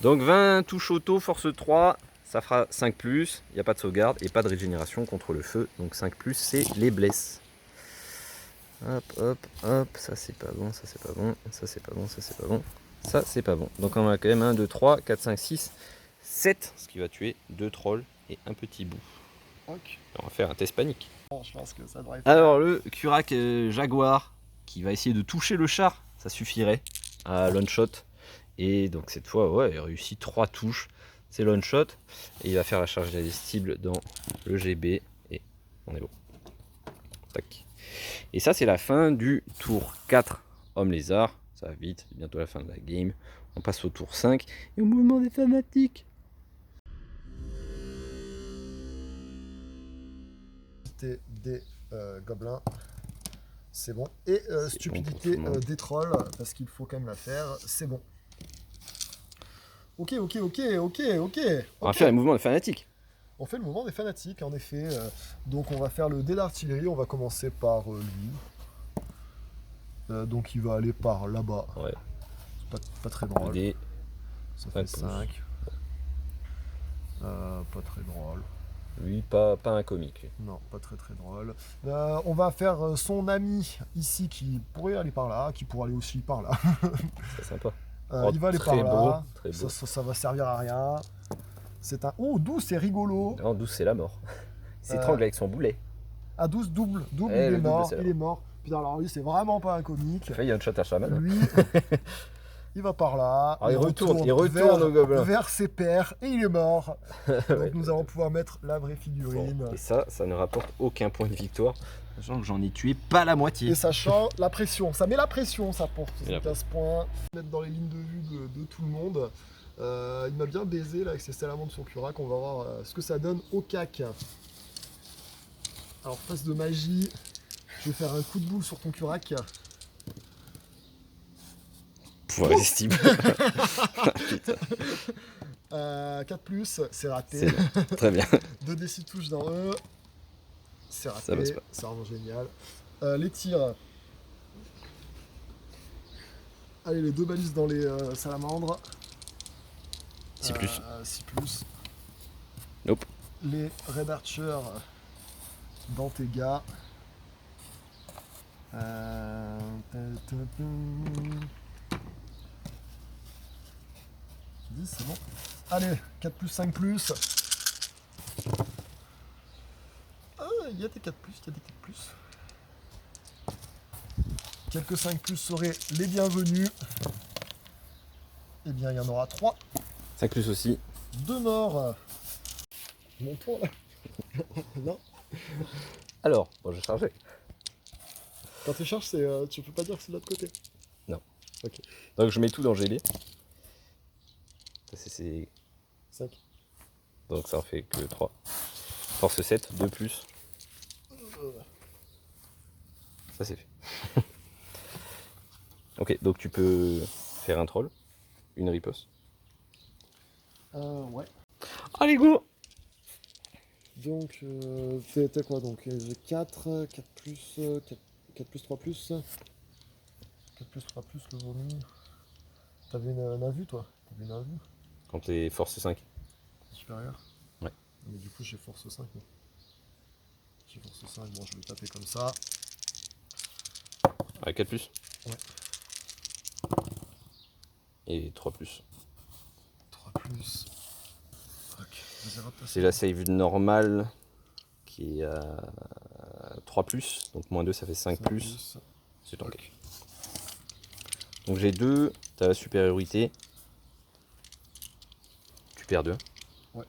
Donc 20 touches auto, force 3, ça fera 5 plus, il n'y a pas de sauvegarde et pas de régénération contre le feu. Donc 5 plus, c'est les blesses. Hop, hop, hop, ça c'est pas bon, ça c'est pas bon, ça c'est pas bon, ça c'est pas bon, ça c'est pas bon. Donc on a quand même 1, 2, 3, 4, 5, 6, 7, ce qui va tuer 2 trolls et un petit bout. Ok. On va faire un test panique. Bon, je pense que ça devrait être... Alors le Kurak Jaguar qui va essayer de toucher le char, ça suffirait à lone shot. Et donc cette fois, ouais, il réussit 3 touches, c'est lone shot. Et il va faire la charge irrésistible dans le GB et on est bon. Tac. Et ça c'est la fin du tour 4 homme lézard. Ça va vite, c'est bientôt la fin de la game. On passe au tour 5 et au mouvement des fanatiques. Des gobelins, c'est bon. Et stupidité bon des trolls, parce qu'il faut quand même la faire, c'est bon. Ok. On va faire le mouvement des fanatiques. On fait le mouvement des fanatiques, en effet. Donc on va faire le dé d'artillerie, on va commencer par lui. Donc il va aller par là-bas. Ouais. C'est pas très drôle. Dé, Ça fait 5 5. Pas très drôle. lui, pas un comique. Non, pas très drôle. On va faire son ami ici qui pourrait aller par là, qui pourrait aller aussi par là. C'est sympa. Il va aller très par là. beau, très beau. Ça va servir à rien. C'est un... Oh, 12, c'est rigolo. Non, 12 c'est la mort. Il s'étrangle avec son boulet. À 12, double, Eh, il le est double, mort. c'est Il est mort. Putain, alors lui, c'est vraiment pas un comique. Il a failli un shot à chaman. Lui, il va par là. Alors, il retourne au gobelin. vers ses pairs et il est mort. Donc Ouais, nous allons pouvoir mettre la vraie figurine. bon. Et ça ne rapporte aucun point de victoire. Sachant que j'en ai tué pas la moitié. Et sachant la pression, ça met la pression, ça pour Et la 15 points. Mettre dans les lignes de vue de tout le monde. Il m'a bien baisé là avec ses salamandres sur Kurak. On va voir ce que ça donne au cac. Alors, phase de magie. Je vais faire un coup de boule sur ton Kurak. Pouvoir irrésistible. 4 plus, c'est raté. C'est très bien. 2d6 touches dans eux. C'est raté. Ça passe pas. C'est vraiment génial. Les tirs. Allez, les 2 balises dans les salamandres. 6 plus. 6 plus. Nope. Les Red Archers dans tes gars. 10, c'est bon. Allez, 4 plus, 5 plus. Ah, il y a des 4 plus, il y a des 4 plus. Quelques 5 plus seraient les bienvenus. Eh bien, il y en aura 3. 5 plus aussi. 2 morts. Mon tour là. Non. Alors, bon, je chargeais. Quand tu charges, c'est, tu peux pas dire que c'est de l'autre côté. Non. Ok. Donc je mets tout dans GD. Ça, c'est 5. Donc ça en fait que 3. Force 7, 2 plus. Ça c'est fait. Ok, donc tu peux faire un troll, une riposte. Ouais. Allez go. Donc, t'as quoi donc? J'ai 4, 4 plus, 4 plus, 3 plus. 4 plus, 3 plus, le vomi. T'avais une invue toi? T'avais une invue Quand t'es force 5. supérieure? Ouais. Mais du coup, j'ai force 5. moi. J'ai force 5, bon, je vais taper comme ça. Avec 4 plus. Ouais. Et 3 plus. 3 plus. Ok. C'est la save normale qui est à 3 plus. Donc moins 2 ça fait 5 plus. C'est tanké. Ok. Donc j'ai 2, t'as la supériorité. Tu perds 2. Ouais.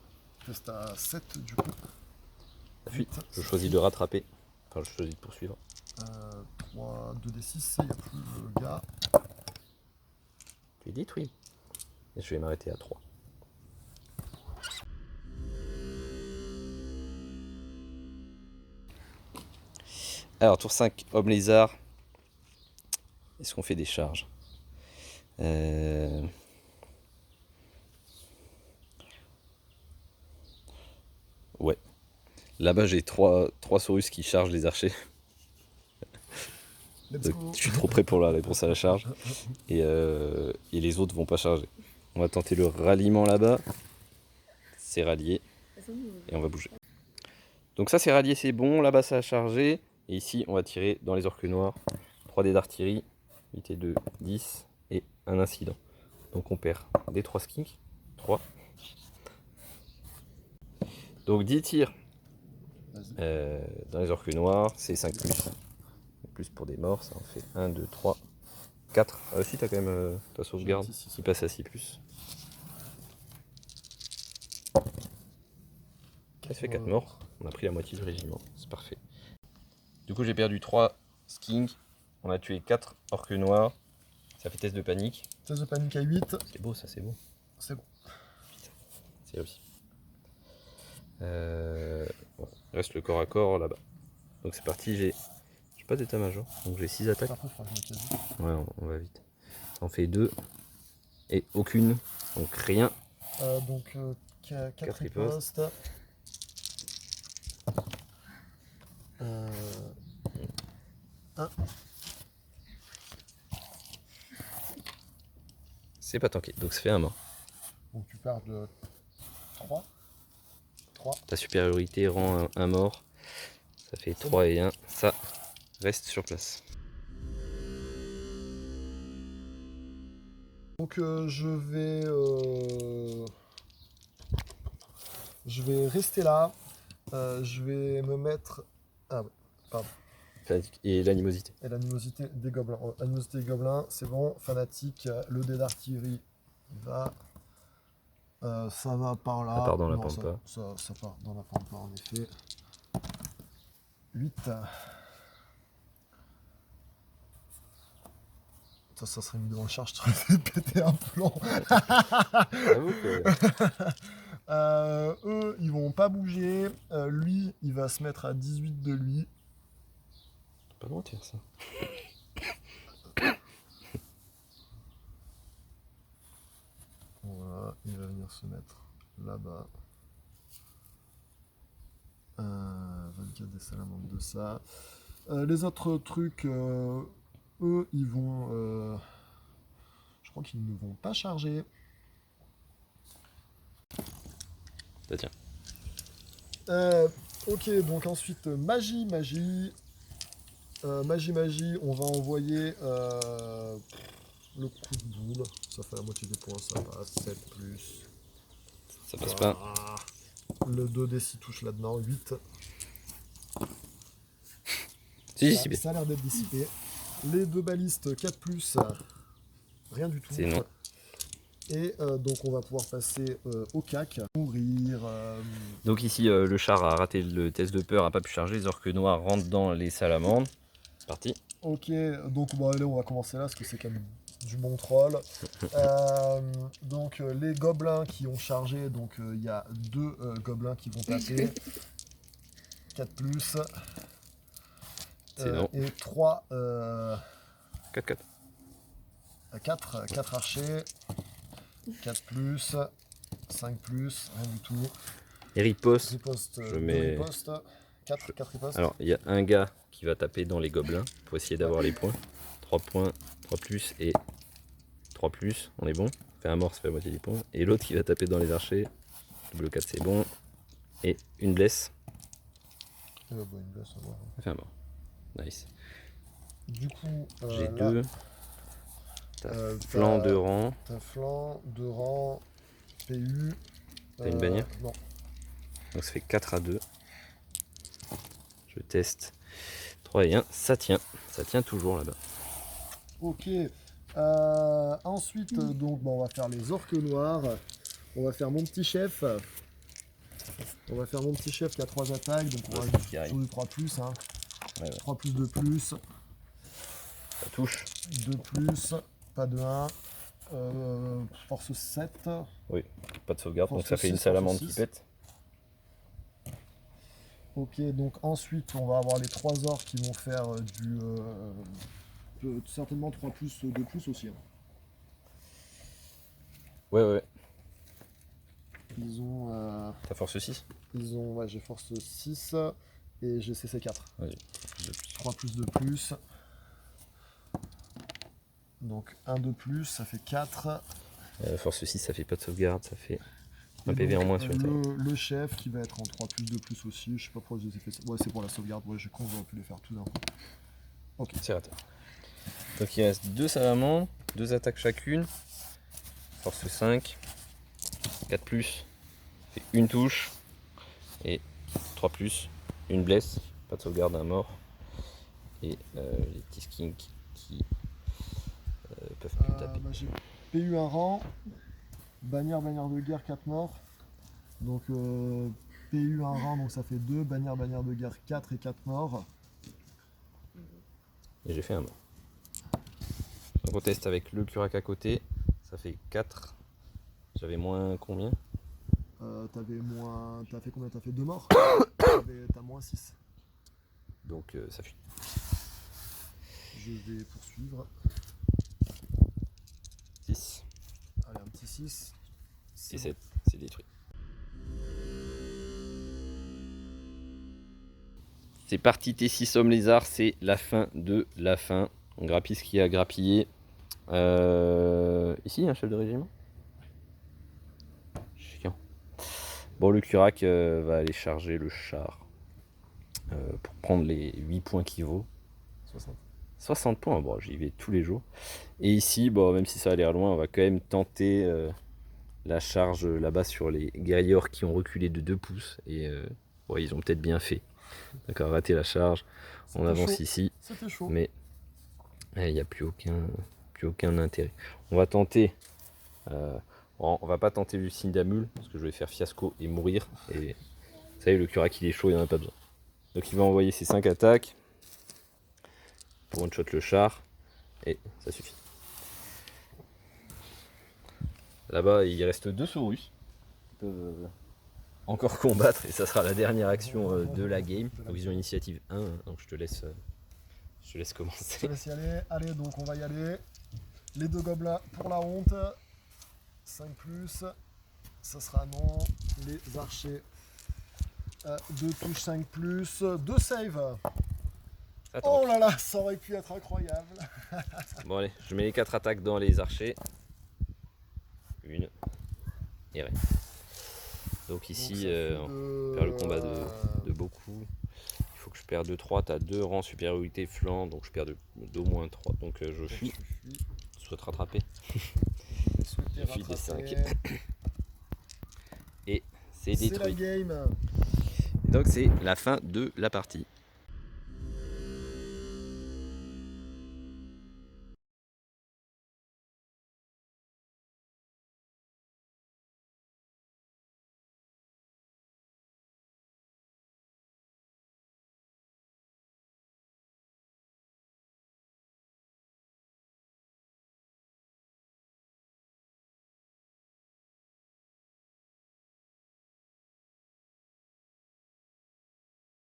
teste à 7 du coup. La fuite. Je choisis de rattraper. Enfin, je choisis de poursuivre. 3, 2d6, il n'y a plus le gars. Tu dis oui. Et je vais m'arrêter à 3. Alors, tour 5, homme lézard. Est-ce qu'on fait des charges? Ouais. Là-bas, j'ai 3 saurus qui chargent les archers. Let's Donc, go. je suis trop prêt pour la réponse à la charge. Et les autres vont pas charger. On va tenter le ralliement là-bas. C'est rallié. Et on va bouger. Donc ça c'est rallié, c'est bon. Là-bas ça a chargé. Et ici on va tirer dans les orques noirs. 3 dés d'artillerie. 8 et 2, 10. Et un incident. Donc on perd des 3 skinks. 3. Donc 10 tirs dans les orques noirs. C'est 5 plus. Plus pour des morts. Ça en fait 1, 2, 3, 4. Ah si t'as quand même ta sauvegarde. Il passe à 6 plus. Ça fait 4 morts, on a pris la moitié du régiment, c'est parfait. Du coup j'ai perdu 3 skinks, on a tué 4 orques noirs, ça fait test de panique. Test de panique à 8. C'est beau ça, c'est beau. C'est bon. C'est réussi. Bon, il reste le corps à corps là-bas. Donc c'est parti, j'ai pas d'état-major, donc j'ai 6 attaques. Après, je crois que je me casse. Ouais, on va vite. Ça en fait 2 et aucune, donc rien. Donc 4 Quatre ripostes. C'est pas tanké, donc ça fait un mort. Donc tu perds de 3. Ta supériorité rend un mort, ça fait 3 et 1, ça reste sur place. Donc je vais rester là. Je vais me mettre. Ah ouais, pardon. Et l'animosité. Et l'animosité des gobelins. Animosité des gobelins, c'est bon. Fanatique, le dé d'artillerie va. Ça va par là. Ça part dans la Non, pampa. ça part dans la pampa en effet. 8. Ça serait une grande charge, je serais péter un plan. J'avoue que... Eux, ils vont pas bouger. Lui, il va se mettre à 18 de lui. Pas loin de faire ça. Voilà, il va venir se mettre là-bas. 24 des salamandres de ça. Les autres trucs, eux, ils vont... je crois qu'ils ne vont pas charger. Bah tiens. Ok, donc ensuite, magie. Magie, on va envoyer le coup de boule. Ça fait la moitié des points, ça passe. 7 plus. Ça passe pas. Le 2d6 touche là-dedans, 8. C'est dissipé. Ça a l'air d'être dissipé. Les 2 balistes, 4 plus. Rien du tout. C'est non. Et donc on va pouvoir passer au cac. Mourir. Donc ici, le char a raté le test de peur, a pas pu charger. Les orques noirs rentrent dans les salamandres. C'est parti. Ok, donc bon, allez, on va commencer là parce que c'est quand même du bon troll. Donc les gobelins qui ont chargé, donc il y a 2 gobelins qui vont taper. 4 plus. C'est non. Et 3. 4-4. 4 archers. 4 plus. 5 plus. Rien du tout. Et riposte. Riposte. Je mets... 4 ripostes. Alors, il y a un gars qui va taper dans les gobelins pour essayer d'avoir les points. 3 points, 3 plus et 3 plus, on est bon. Fait un mort, ça fait la moitié des points. Et l'autre qui va taper dans les archers. Double 4, c'est bon. Et une blesse. Une blesse, on va. Ça fait un mort. Nice. Du coup, J'ai là, 2. Flanc de rang. T'as flanc, 2 rangs, PU. T'as une bannière? Non. Donc ça fait 4 à 2. Je teste. 3 et 1, ça tient. Ça tient toujours là-bas. Ok. Ensuite, donc, bon, on va faire les orques noirs. On va faire mon petit chef. On va faire mon petit chef qui a 3 attaques, donc on va C'est ce qui arrive. sur du 3+, hein. Ouais, ouais. 3 plus, 2 plus, Ça touche. 2 plus, pas de 1. Force 7. Pas de sauvegarde, donc Force ça fait une six, salamande force qui six. pète. Ok, donc ensuite on va avoir les 3 ors qui vont faire certainement 3 plus, 2 plus aussi. Hein. Ouais. Ils ont, T'as force 6. ouais, j'ai force 6 et j'ai CC 4. Vas-y. 3 plus, 2 plus. Donc 1 de plus, ça fait 4. Force 6, ça fait pas de sauvegarde, ça fait un Et PV en donc, moins sur la table. le chef qui va être en 3 plus, 2 plus aussi. Je sais pas pourquoi je les ai fait ça. Ouais, c'est pour la sauvegarde. Ouais, j'ai con, j'aurais pu les faire tout d'un coup. Ok. C'est raté. Donc il reste 2 salamandres, 2 attaques chacune. Force 5. 4 plus. Fait une touche. Et 3 plus. Une blesse. Pas de sauvegarde, un mort. Et les petits skinks qui peuvent plus taper. Bah, j'ai PU un rang. Bannière de guerre, 4 morts. Donc PU un rang, donc ça fait 2. Bannière de guerre, 4 et 4 morts. Et j'ai fait un mort. Donc on teste avec le Kurak à côté. Ça fait 4. J'avais moins combien? T'as fait combien? T'as fait 2 morts. T'as moins 6. Donc ça fuit. Je vais poursuivre. 6 Allez, un petit 6. et 7. C'est détruit. C'est parti T6 homme lézard, c'est la fin de la fin. On grappille ce qui a grappillé. Ici, un chef de régiment. Chiant. Bon, le Kurak va aller charger le char pour prendre les 8 points qu'il vaut. 60 points, bon, j'y vais tous les jours. Et ici, bon, même si ça a l'air loin, on va quand même tenter la charge là-bas sur les guerriers qui ont reculé de 2 pouces. Et ouais, ils ont peut-être bien fait. D'accord, rater la charge. On avance ici. C'était chaud. Mais il n'y a plus aucun intérêt. On va tenter. On va pas tenter Lucine d'Amul parce que je vais faire fiasco et mourir. Et vous savez, le Kurak il est chaud, il n'en a pas besoin. Donc il va envoyer ses 5 attaques pour one-shot le char. Et ça suffit. Là-bas, il reste 2 Saurus qui peuvent encore combattre. Et ça sera la dernière action de la game. Donc ils ont initiative 1. Donc je te laisse Je te commencer. laisse y aller. Allez, donc on va y aller. Les 2 gobelins pour la honte. 5 plus. Ça sera non. Les archers. 2 touches 5 plus. 2 save. Attends. Oh là là, ça aurait pu être incroyable. Bon allez, je mets les 4 attaques dans les archers. Une. Et rien. Donc ici, on perd le combat de beaucoup. Il faut que je perde 2-3. Tu as 2 rangs supériorité flanc, donc je perds d'au moins 3. Donc je fuis. Je souhaite rattraper. Je fuis des 5. Et c'est C'est la détruit. game. Donc c'est la fin de la partie.